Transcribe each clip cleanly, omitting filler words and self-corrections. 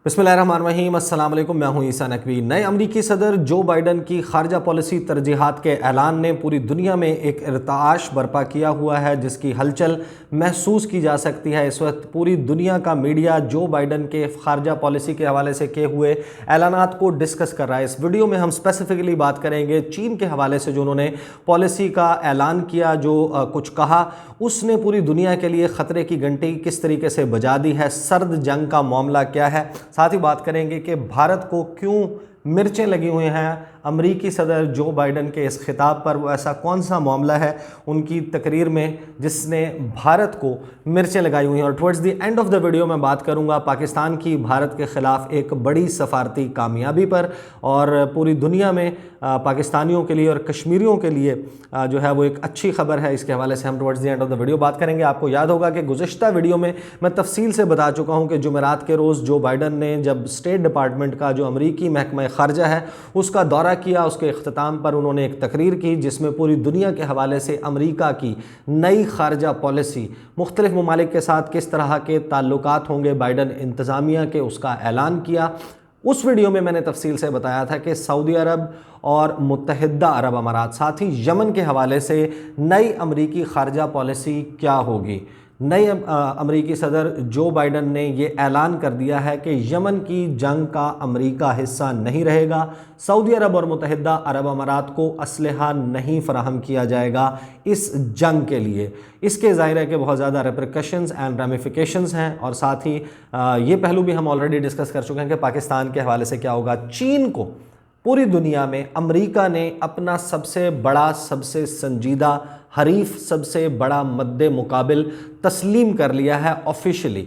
बिस्मिल्लाहिर्रहमानिर्रहीम, अस्सलाम वालेकुम। मैं हूं ईसा नकवी। नए अमरीकी सदर जो बाइडन की खारजा पॉलिसी तरजीहात के ऐलान ने पूरी दुनिया में एक इर्ताश बर्पा किया हुआ है, जिसकी हलचल महसूस की जा सकती है। इस वक्त पूरी दुनिया का मीडिया जो बाइडन के खारजा पॉलिसी के हवाले से किए हुए ऐलानात को डिस्कस कर रहा है। इस वीडियो में हम स्पेसिफिकली बात करेंगे चीन के हवाले से, जो उन्होंने पॉलिसी का ऐलान किया, जो कुछ कहा, उसने पूरी दुनिया के लिए ख़तरे की घंटी किस तरीके से बजा दी है। सर्द जंग का मामला क्या है। साथ ही बात करेंगे कि भारत को क्यों मिर्चें लगी हुई हैं अमरीकी सदर जो बाइडन के इस खिताब पर। वो ऐसा कौन सा मामला है उनकी तकरीर में जिसने भारत को मिर्चें लगाई हुई हैं। और towards the end of the video मैं बात करूंगा पाकिस्तान की भारत के ख़िलाफ़ एक बड़ी सफारती कामयाबी पर, और पूरी दुनिया में पाकिस्तानियों के लिए और कश्मीरियों के लिए जो है वो एक अच्छी खबर है। इसके हवाले से हम towards the end of the video बात करेंगे। आपको याद होगा कि गुज़िश्ता वीडियो में मैं तफसील से बता चुका हूँ कि जुमेरात के रोज़ जो बाइडन ने जब स्टेट डिपार्टमेंट का जो अमरीकी महकमा खारजा है उसका दौरा किया, उसके इख्तिताम पर उन्होंने एक तकरीर की जिसमें पूरी दुनिया के हवाले से अमरीका की नई खारजा पॉलिसी, मुख्तलिफ ममालिक के साथ किस तरह के ताल्लुकात होंगे बाइडन इंतज़ामिया के, उसका ऐलान किया। उस वीडियो में मैंने तफसील से बताया था कि सऊदी अरब और मुत्तहिदा अरब अमारात, साथ ही यमन के हवाले से नई अमरीकी खारजा पॉलिसी क्या होगी। नए अमरीकी सदर जो बाइडन ने ये ऐलान कर दिया है कि यमन की जंग का अमरीका हिस्सा नहीं रहेगा। सऊदी अरब और मुत्तहिदा अरब अमारात को असलहा नहीं फराहम किया जाएगा इस जंग के लिए। इसके ज़ाहिर है कि बहुत ज़्यादा रिपरकशंस एंड रेमिफिकेशंस हैं, और साथ ही ये पहलू भी हम ऑलरेडी डिस्कस कर चुके हैं कि पाकिस्तान के हवाले से क्या होगा। चीन को पूरी दुनिया में अमरीका ने अपना सबसे बड़ा, सबसे संजीदा हरीफ, सबसे बड़ा मद्दे मुकाबिल तस्लीम कर लिया है ऑफिशियली।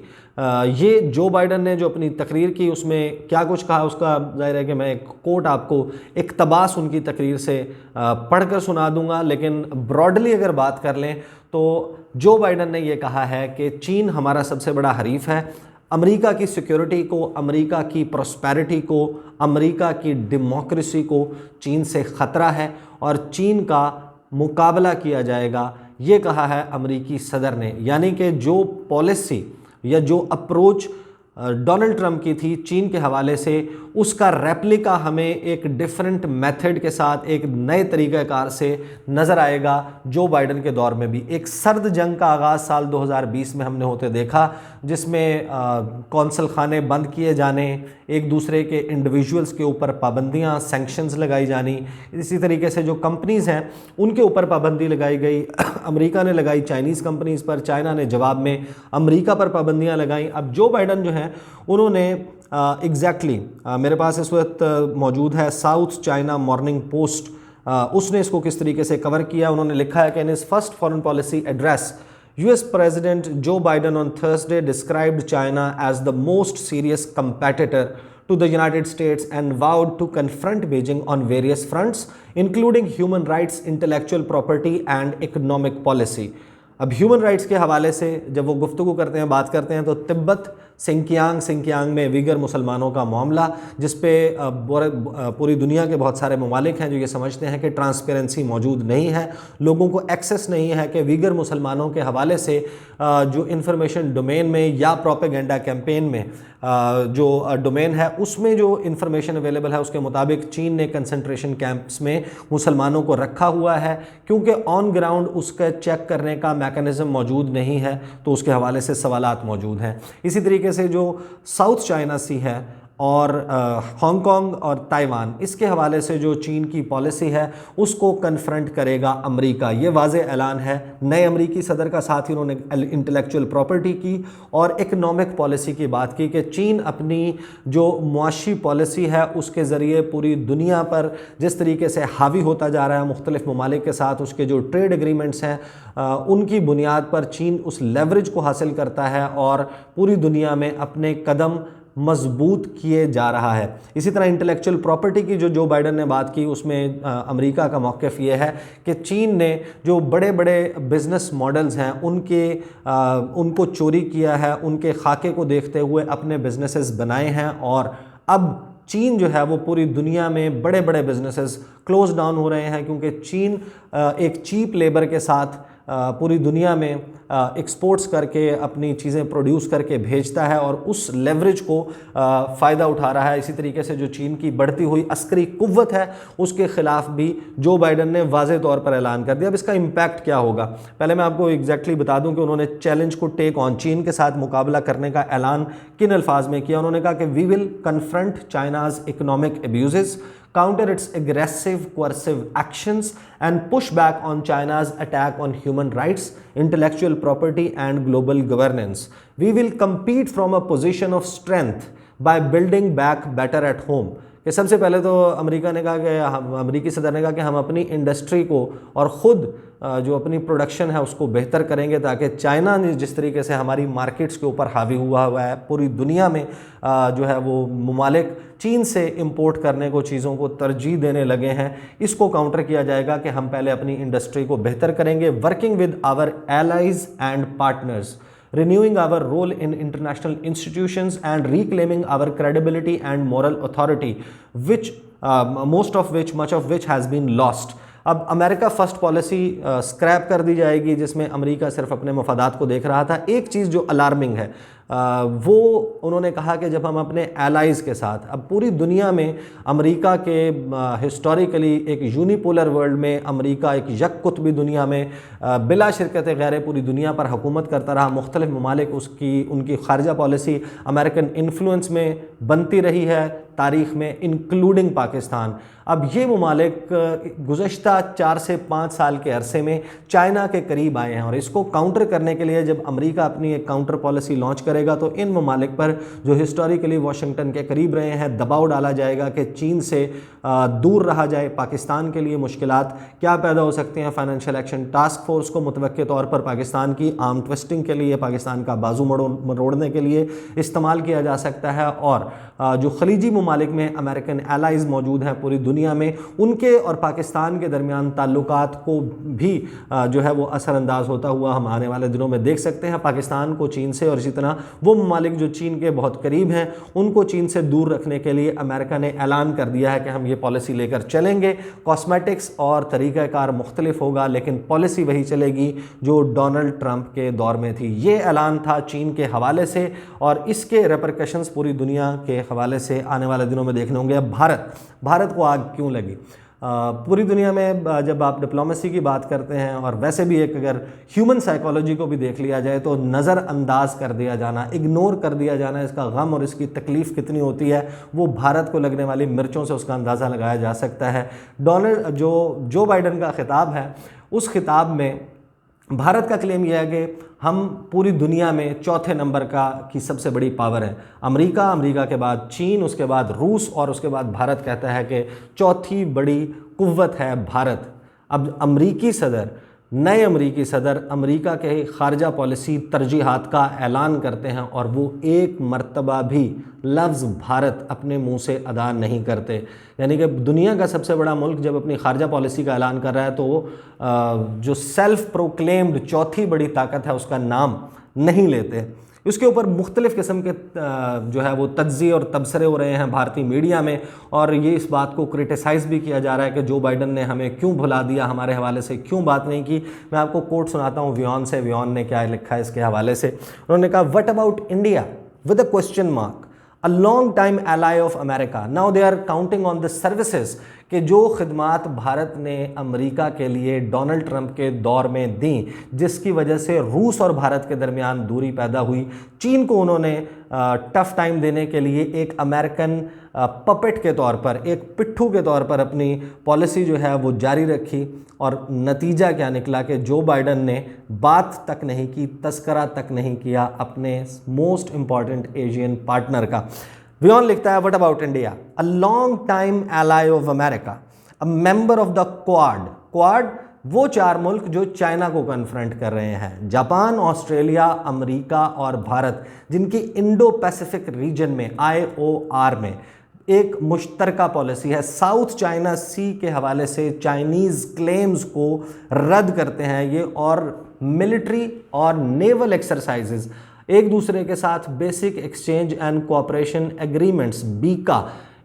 ये जो बाइडन ने जो अपनी तकरीर की उसमें क्या कुछ कहा, उसका जाहिर है कि मैं एक कोट आपको इक़्तबास उनकी तकरीर से पढ़कर सुना दूंगा। लेकिन ब्रॉडली अगर बात कर लें तो जो बाइडन ने यह कहा है कि चीन हमारा सबसे बड़ा हरीफ है। अमेरिका की सिक्योरिटी को, अमेरिका की प्रॉस्पेरिटी को, अमेरिका की डेमोक्रेसी को चीन से ख़तरा है और चीन का मुकाबला किया जाएगा, ये कहा है अमेरिकी सदर ने। यानी कि जो पॉलिसी या जो अप्रोच डोनाल्ड ट्रंप की थी चीन के हवाले से, उसका रेप्लिका हमें एक डिफरेंट मेथड के साथ, एक नए तरीक़ाकार से नज़र आएगा जो बाइडन के दौर में भी। एक सर्द जंग का आगाज़ साल 2020 में हमने होते देखा, जिसमें कौंसल खाने बंद किए जाने, एक दूसरे के इंडिविजुअल्स के ऊपर पाबंदियाँ, सैंक्शंस लगाई जानी। इसी तरीके से जो कंपनीज़ हैं उनके ऊपर पाबंदी लगाई गई। अमेरिका ने लगाई चाइनीज़ कंपनीज़ पर, चाइना ने जवाब में अमेरिका पर पाबंदियाँ लगाई। अब जो बाइडन जो है उन्होंने एग्जैक्टली मेरे पास इस वक्त मौजूद है साउथ चाइना मॉर्निंग पोस्ट, उसने इसको किस तरीके से कवर किया। उन्होंने लिखा है कि in his first foreign policy address US President Joe Biden on Thursday described China as the most serious competitor to the United States and vowed to confront Beijing on various fronts, including human rights, intellectual property and economic policy. अब human rights के हवाले से जब वो गुफ्तगू करते हैं, बात करते हैं, तो तिब्बत, सिंकियांग में वीगर मुसलमानों का मामला, जिस पे पूरी दुनिया के बहुत सारे ममालिक हैं जो ये समझते हैं कि ट्रांसपेरेंसी मौजूद नहीं है, लोगों को एक्सेस नहीं है कि वीगर मुसलमानों के हवाले से जो इंफॉर्मेशन डोमेन में या प्रोपेगेंडा कैंपेन में जो डोमेन है उसमें जो इंफॉर्मेशन अवेलेबल है उसके मुताबिक चीन ने कंसंट्रेशन कैंप्स में मुसलमानों को रखा हुआ है, क्योंकि ऑन ग्राउंड उसका चेक करने का मैकेनिज़्म मौजूद नहीं है, तो उसके हवाले से सवालात मौजूद हैं। इसी तरीके से जो साउथ चाइना सी है और हांगकांग और ताइवान, इसके हवाले से जो चीन की पॉलिसी है उसको कन्फ्रंट करेगा अमेरिका। ये वाज़े ऐलान है नए अमेरिकी सदर का। साथ ही उन्होंने इंटेलेक्चुअल प्रॉपर्टी की और इकनॉमिक पॉलिसी की बात की कि चीन अपनी जो मुआशी पॉलिसी है उसके ज़रिए पूरी दुनिया पर जिस तरीके से हावी होता जा रहा है मुख्तलिफ ममालिक के साथ, उसके जो ट्रेड एग्रीमेंट्स हैं उनकी बुनियाद पर चीन उस लेवरेज को हासिल करता है और पूरी दुनिया में अपने कदम मजबूत किए जा रहा है। इसी तरह इंटेलेक्चुअल प्रॉपर्टी की जो बाइडन ने बात की, उसमें अमेरिका का मौक़िफ़ ये है कि चीन ने जो बड़े बड़े बिज़नेस मॉडल्स हैं उनको चोरी किया है, उनके खाके को देखते हुए अपने बिजनेसेस बनाए हैं, और अब चीन जो है वो पूरी दुनिया में बड़े बड़े बिजनेसेस क्लोज डाउन हो रहे हैं, क्योंकि चीन एक चीप लेबर के साथ पूरी दुनिया में एक्सपोर्ट्स करके अपनी चीज़ें प्रोड्यूस करके भेजता है और उस लेवरेज को फ़ायदा उठा रहा है। इसी तरीके से जो चीन की बढ़ती हुई अस्करी कुव्वत है उसके खिलाफ भी जो बाइडन ने वाज़े तौर पर ऐलान कर दिया। अब इसका इम्पैक्ट क्या होगा, पहले मैं आपको एग्जैक्टली बता दूं कि उन्होंने चैलेंज को टेक ऑन, चीन के साथ मुकाबला करने का ऐलान किन अल्फाज में किया। उन्होंने कहा कि we will confront China's economic abuses, counter its aggressive coercive actions and push back on China's attack on human rights, intellectual property and global governance. We will compete from a position of strength by building back better at home. कि सबसे पहले तो America ने कहा कि अमेरिकी सदर ने कहा कि हम अपनी इंडस्ट्री को और ख़ुद जो अपनी प्रोडक्शन है उसको बेहतर करेंगे, ताकि चाइना ने जिस तरीके से हमारी मार्केट्स के ऊपर हावी हुआ है, पूरी दुनिया में जो है वो ममालिक चीन से इंपोर्ट करने को, चीज़ों को तरजीह देने लगे हैं, इसको काउंटर किया जाएगा कि हम पहले अपनी इंडस्ट्री को बेहतर करेंगे। Working with our allies and partners, renewing our role in international institutions and reclaiming our credibility and moral authority, which much of which has been lost. अब अमेरिका फर्स्ट पॉलिसी स्क्रैप कर दी जाएगी, जिसमें America सिर्फ अपने मफादात को देख रहा था। एक चीज़ जो अलार्मिंग है वो उन्होंने कहा कि जब हम अपने एलाइज़ के साथ, अब पूरी दुनिया में अमेरिका के हिस्टोरिकली एक यूनिपोलर वर्ल्ड में अमेरिका एक यक कुतबी दुनिया में बिला शिरकत गैर पूरी दुनिया पर हुकूमत करता रहा। मुख्तलिफ ममालिक उनकी खारजा पॉलिसी अमेरिकन इन्फ्लुएंस में बनती रही है तारीख़ में, इंक्लूडिंग पाकिस्तान। अब ये ममालिक गुज़श्ता 4 से 5 साल के अरसे में चाइना के करीब आए हैं, और इसको काउंटर करने के लिए जब अमेरिका अपनी एक काउंटर पॉलिसी लॉन्च करेगा तो इन ममालिक पर जो हिस्टोरिकली वाशिंगटन के करीब रहे हैं दबाव डाला जाएगा कि चीन से दूर रहा जाए। पाकिस्तान के लिए मुश्किलात क्या पैदा हो सकती हैं, फाइनेंशियल एक्शन टास्क फोर्स को मुतवक्के तौर पर पाकिस्तान की आर्म ट्विस्टिंग के लिए, पाकिस्तान का बाजू मरोड़ने के लिए इस्तेमाल किया जा सकता है। और जो खलीजी ममालिक में अमेरिकन एलाइज मौजूद हैं पूरी दुनिया में, उनके और पाकिस्तान के दरमियान ताल्लुकात को भी जो है वो असरअंदाज होता हुआ हम आने वाले दिनों में देख सकते हैं। पाकिस्तान को चीन से, और इसी तरह वो ममालिक जो चीन के बहुत करीब हैं उनको चीन से दूर रखने के लिए अमेरिका ने ऐलान कर दिया है कि हम ये पॉलिसी लेकर चलेंगे। कॉस्मेटिक्स और तरीक़ाकार मुख्तलिफ होगा, लेकिन पॉलिसी वही चलेगी जो डोनाल्ड ट्रंप के दौर में थी। ये ऐलान था चीन के हवाले से, और इसके रेपरकशंस पूरी दुनिया के हवाले से आने वाले दिनों में देखने होंगे। अब भारत को आग क्यों लगी? पूरी दुनिया में जब आप डिप्लोमेसी की बात करते हैं, और वैसे भी एक अगर ह्यूमन साइकोलॉजी को भी देख लिया जाए तो नज़रअंदाज कर दिया जाना, इग्नोर कर दिया जाना, इसका गम और इसकी तकलीफ़ कितनी होती है वो भारत को लगने वाली मिर्चों से उसका अंदाज़ा लगाया जा सकता है। जो बाइडन का खिताब है, उस खिताब में भारत का क्लेम यह है कि हम पूरी दुनिया में चौथे नंबर की सबसे बड़ी पावर है। अमेरिका के बाद चीन, उसके बाद रूस, और उसके बाद भारत कहता है कि चौथी बड़ी कुव्वत है भारत। अब नए अमेरिकी सदर अमेरिका के खारजा पॉलिसी तरजीहात का ऐलान करते हैं, और वो एक मर्तबा भी लफ्ज़ भारत अपने मुंह से अदा नहीं करते। यानी कि दुनिया का सबसे बड़ा मुल्क जब अपनी खारजा पॉलिसी का ऐलान कर रहा है तो जो सेल्फ प्रोक्लेम्ड चौथी बड़ी ताकत है उसका नाम नहीं लेते। उसके ऊपर मुख्तलिफ़ किस्म के जो है वो तज्ज़िये और तबसरे हो रहे हैं भारतीय मीडिया में, और ये इस बात को क्रिटिसाइज़ भी किया जा रहा है कि जो बाइडन ने हमें क्यों भुला दिया, हमारे हवाले से क्यों बात नहीं की। मैं आपको कोट सुनाता हूँ व्योन से। व्योन ने क्या लिखा है इसके हवाले से। उन्होंने कहा, what about India with a question mark, a long time ally of America. Now they are counting on the services कि जो खिदमात भारत ने अमेरिका के लिए डोनाल्ड ट्रंप के दौर में दी, जिसकी वजह से रूस और भारत के दरमियान दूरी पैदा हुई। चीन को उन्होंने टफ टाइम देने के लिए एक अमेरिकन पपेट के तौर पर, एक पिट्ठू के तौर पर अपनी पॉलिसी जो है वो जारी रखी, और नतीजा क्या निकला कि जो बाइडन ने बात तक नहीं की, तस्करा तक नहीं किया अपने मोस्ट इम्पॉर्टेंट एशियन पार्टनर का। व्योन लिखता है, what about India, a long time ally of America, a member of the quad, वो 4 मुल्क जो चाइना को कन्फ्रंट कर रहे हैं, जापान, ऑस्ट्रेलिया, अमेरिका और भारत, जिनकी इंडो पैसिफिक रीजन में IOR में एक मुश्तरका पॉलिसी है। साउथ चाइना सी के हवाले से चाइनीज़ क्लेम्स को रद्द करते हैं ये, और मिलिट्री और नेवल एक्सरसाइजेज, एक दूसरे के साथ basic exchange and cooperation agreements Bika,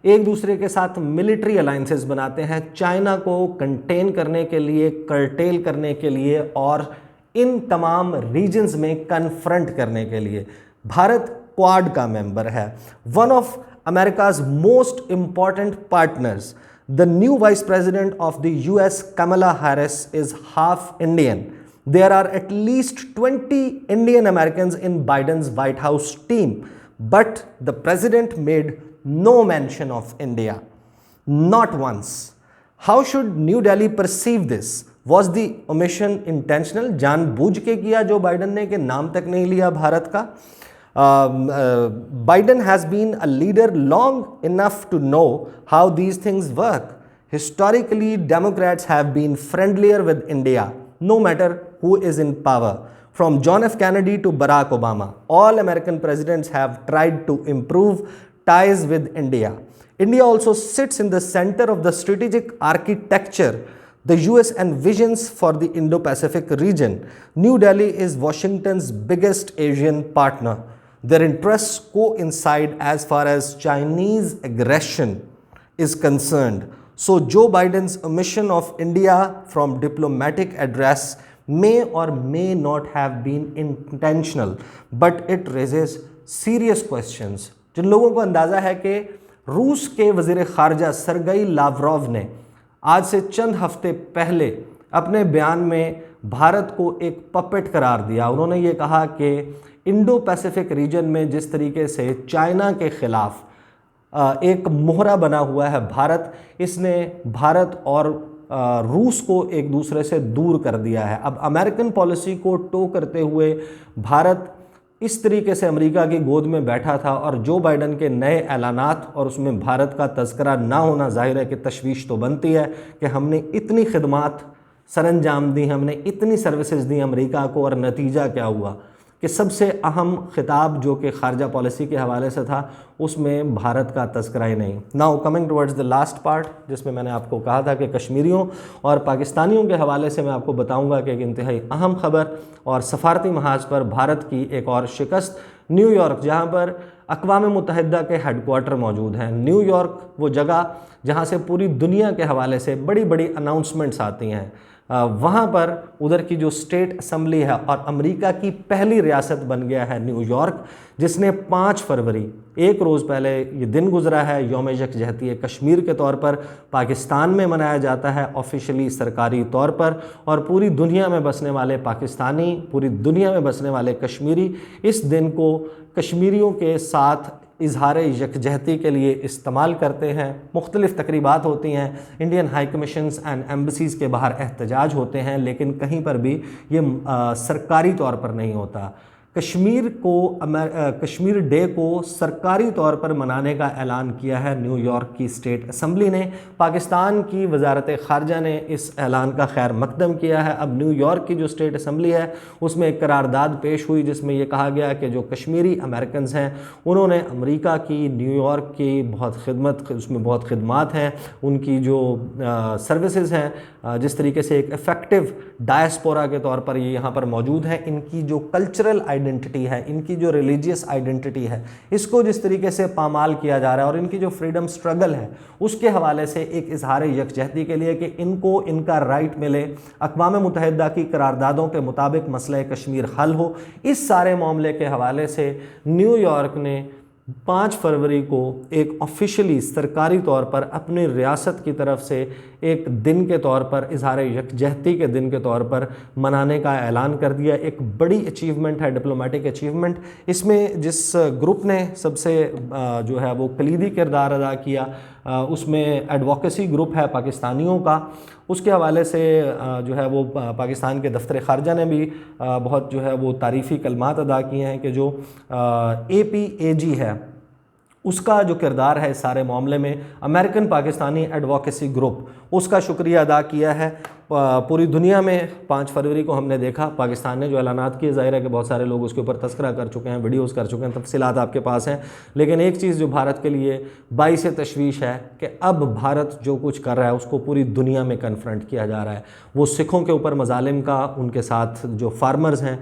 एक दूसरे के साथ मिलिट्री अलाइंसेस बनाते हैं चाइना को कंटेन करने के लिए, कर्टेल करने के लिए और इन तमाम रीजन्स में कन्फ्रंट करने के लिए। भारत क्वाड का मेंबर है, one of America's most important partners. The new vice president of the US Kamala Harris is half Indian. There are at least 20 Indian Americans in Biden's White House team, but the president made no mention of India, not once. How should New Delhi perceive this? Was the omission intentional? जानबूझ के किया जो Biden ने, कि नाम तक नहीं लिया भारत का? Biden has been a leader long enough to know how these things work. Historically, Democrats have been friendlier with India, no matter who is in power. From John F. Kennedy to Barack Obama, all American presidents have tried to improve ties with India. India also sits in the center of the strategic architecture the US envisions for the Indo-Pacific region. New Delhi is Washington's biggest Asian partner. Their interests coincide as far as Chinese aggression is concerned. So Joe Biden's omission of India from diplomatic address may or may not have been intentional, but it raises serious questions. जिन लोगों को अंदाज़ा है कि रूस के वज़ीर ख़ारजा Sergei Lavrov ने आज से चंद हफ्ते पहले अपने बयान में भारत को एक पपेट करार दिया। उन्होंने ये कहा कि इंडो पैसिफिक रीजन में जिस तरीके से चाइना के ख़िलाफ़ एक मोहरा बना हुआ है भारत, इसने भारत और रूस को एक दूसरे से दूर कर दिया है। अब अमेरिकन पॉलिसी को टो करते हुए भारत इस तरीके से अमेरिका की गोद में बैठा था, और जो बाइडन के नए ऐलानात और उसमें भारत का तज़किरा ना होना ज़ाहिर है कि तशवीश तो बनती है कि हमने इतनी खिदमात सरअंजाम दी, हमने इतनी सर्विसेज दी अमेरिका को, और नतीजा क्या हुआ कि सबसे अहम खिताब जो कि खारजा पॉलिसी के हवाले से था उसमें भारत का तज़किरा ही नहीं। Now coming towards the last part, जिसमें मैंने आपको कहा था कि कश्मीरियों और पाकिस्तानियों के हवाले से मैं आपको बताऊंगा कि एक इंतहाई अहम खबर और सफारती महाज पर भारत की एक और शिकस्त। न्यूयॉर्क, जहाँ पर अक़वाम मुत्तहिदा के हेडक्वार्टर मौजूद हैं, न्यूयॉर्क वो जगह जहाँ से पूरी दुनिया के हवाले से बड़ी बड़ी अनाउंसमेंट्स आती हैं, वहाँ पर उधर की जो स्टेट असम्बली है और अमेरिका की पहली रियासत बन गया है न्यूयॉर्क, जिसने 5 फरवरी, एक रोज़ पहले ये दिन गुजरा है, यौम यकजहती कश्मीर के तौर पर पाकिस्तान में मनाया जाता है ऑफिशियली सरकारी तौर पर, और पूरी दुनिया में बसने वाले पाकिस्तानी, पूरी दुनिया में बसने वाले कश्मीरी इस दिन को कश्मीरियों के साथ इजहार यकजहती के लिए इस्तेमाल करते हैं। मुख्तलिफ़ तकरीबात होती हैं, इंडियन हाई कमीशंस एंड एम्बसीज़ के बाहर एहतजाज होते हैं, लेकिन कहीं पर भी ये सरकारी तौर पर नहीं होता। कश्मीर डे को सरकारी तौर पर मनाने का ऐलान किया है न्यूयॉर्क की स्टेट असम्बली ने। पाकिस्तान की वजारत ख़ारजा ने इस ऐलान का खैर मकदम किया है। अब न्यूयॉर्क की जो स्टेट असम्बली है उसमें एक करारदाद पेश हुई जिसमें यह कहा गया कि जो कश्मीरी अमेरिकन्स हैं उन्होंने अमेरिका की, न्यूयॉर्क की बहुत खिदमत, उसमें बहुत खिदमात हैं, उनकी जो सर्विसेज हैं, जिस तरीके से एक इफ़ेक्टिव डायस्पोरा के तौर पर ये यहाँ पर मौजूद हैं, इनकी जो कल्चरल आइडेंटिटी है, इनकी जो रिलीजियस आइडेंटिटी है, इसको जिस तरीके से पामाल किया जा रहा है, और इनकी जो फ्रीडम स्ट्रगल है उसके हवाले से एक इजहार यकजहती के लिए कि इनको इनका राइट मिले, अक़वाम मुत्तहिदा की करारदादों के मुताबिक मसला कश्मीर हल हो, इस सारे मामले के हवाले से न्यूयॉर्क ने 5 फरवरी को एक ऑफिशियली सरकारी तौर पर अपनी रियासत की तरफ से एक दिन के तौर पर, इजहार यकजहती के दिन के तौर पर मनाने का ऐलान कर दिया। एक बड़ी अचीवमेंट है, डिप्लोमेटिक अचीवमेंट। इसमें जिस ग्रुप ने सबसे जो है वो कलीदी किरदार अदा किया, उसमें एडवोकेसी ग्रुप है पाकिस्तानियों का, उसके हवाले से जो है वो पाकिस्तान के दफ्तर ख़ारजा ने भी बहुत जो है वो तारीफ़ी कलमात अदा किए हैं कि जो APAG है उसका जो किरदार है इस सारे मामले में, अमेरिकन पाकिस्तानी एडवोकेसी ग्रुप, उसका शुक्रिया अदा किया है। पूरी दुनिया में 5 फरवरी को हमने देखा पाकिस्तान ने जो ऐलानात किए, ज़ाहिर है कि बहुत सारे लोग उसके ऊपर तस्करा कर चुके हैं, वीडियोज़ कर चुके हैं, तफसीलात आपके पास हैं। लेकिन एक चीज़ जो भारत के लिए बाइस तशवीश है कि अब भारत जो कुछ कर रहा है उसको पूरी दुनिया में कन्फ्रंट किया जा रहा है। वो सिखों के ऊपर मजालिम का, उनके साथ जो फार्मर्स हैं,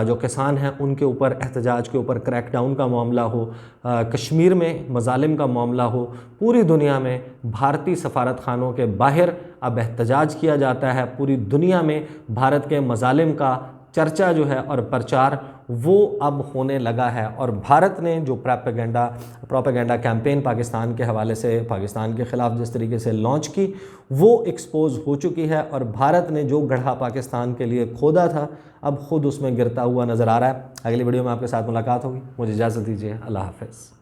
जो किसान हैं, उनके ऊपर एहतजाज के ऊपर क्रैकडाउन का मामला हो, कश्मीर में मजालिम का मामला हो, पूरी दुनिया में भारतीय सफारत खानों के बाहर अब एहतजाज किया जाता है। पूरी दुनिया में भारत के मजालिम का चर्चा जो है और प्रचार वो अब होने लगा है। और भारत ने जो प्रोपेगेंडा कैंपेन पाकिस्तान के हवाले से, पाकिस्तान के ख़िलाफ़ जिस तरीके से लॉन्च की, वो एक्सपोज हो चुकी है। और भारत ने जो गढ़ा पाकिस्तान के लिए खोदा था, अब ख़ुद उसमें गिरता हुआ नज़र आ रहा है। अगली वीडियो में आपके साथ मुलाकात होगी। मुझे इजाज़त दीजिए। अल्लाह हाफ़िज़।